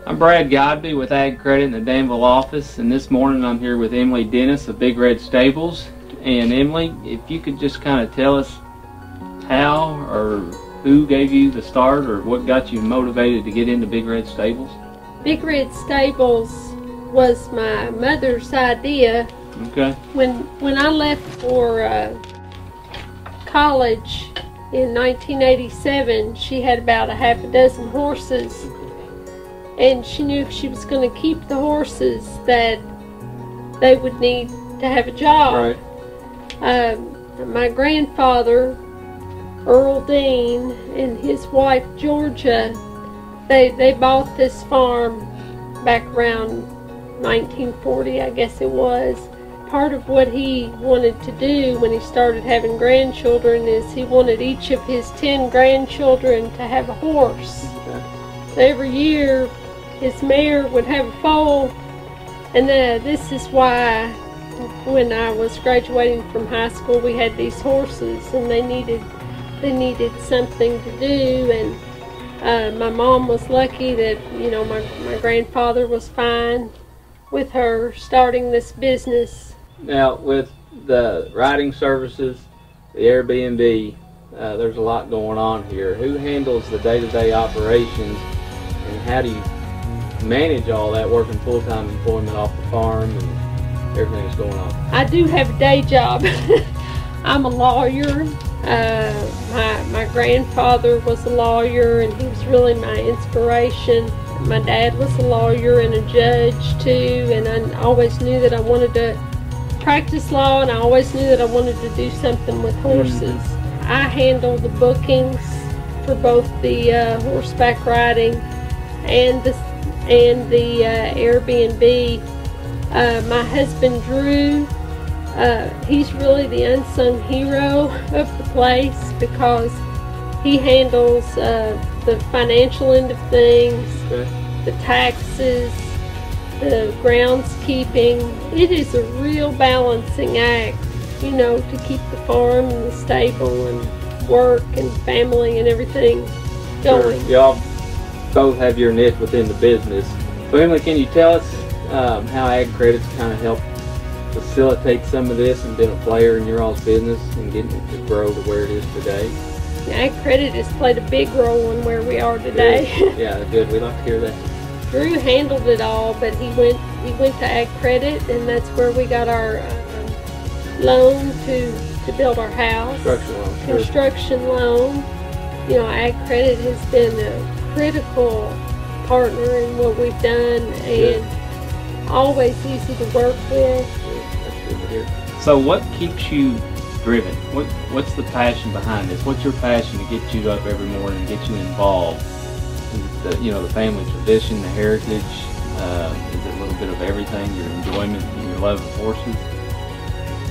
I'm Brad Godby with Ag Credit in the Danville office, and this morning I'm here with Emily Dennis of Big Red Stables. And Emily, if you could just kind of tell us how or who gave you the start or what got you motivated to get into Big Red Stables? Big Red Stables was my mother's idea. Okay. When I left for college in 1987, she had about a half a dozen horses, and she knew if she was going to keep the horses that they would need to have a job. Right. My grandfather, Earl Dean, and his wife Georgia, they bought this farm back around 1940, I guess it was. Part of what he wanted to do when he started having grandchildren is he wanted each of his 10 grandchildren to have a horse. Okay. So every year his mare would have a foal, and this is why when I was graduating from high school we had these horses, and they needed something to do. And my mom was lucky that, you know, my grandfather was fine with her starting this business. Now, with the riding services, the Airbnb, there's a lot going on here. Who handles the day-to-day operations, and how do you manage all that, working full-time employment off the farm and everything that's going on? I do have a day job. I'm a lawyer. My grandfather was a lawyer, and he was really my inspiration. My dad was a lawyer and a judge too, and I always knew that I wanted to practice law, and I always knew that I wanted to do something with horses. I handle the bookings for both the horseback riding and the Airbnb. My husband Drew, he's really the unsung hero of the place because he handles the financial end of things, Okay. the taxes, the groundskeeping. It is a real balancing act, you know, to keep the farm and the stable and work and family and everything going. Sure. Y'all both have your niche within the business. So Emily, can you tell us how Ag Credit's kind of helped facilitate some of this and been a player in your all's business and getting it to grow to where it is today? Ag Credit has played a big role in where we are today. Good. Yeah, good. We'd like to hear that. Drew handled it all, but he went to Ag Credit, and that's where we got our loan to build our house. Construction loan. Construction loan. You know, Ag Credit has been a critical partner in what we've done, and always easy to work with. That's good to hear. So what keeps you driven? What's the passion behind this? What's your passion to get you up every morning and get you involved? Is it the family tradition, the heritage? Is it a little bit of everything, your enjoyment and your love of horses?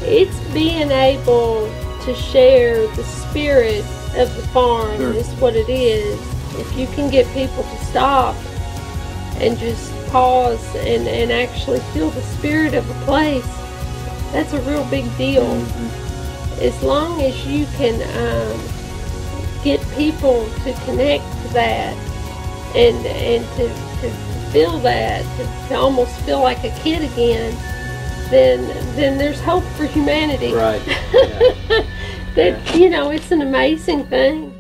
It's being able to share the spirit of the farm. Sure. Is what it is. If you can get people to stop and just pause and actually feel the spirit of a place, that's a real big deal. As long as you can get people to connect to that and to feel that, to almost feel like a kid again, then there's hope for humanity. Right. Yeah. You know, it's an amazing thing.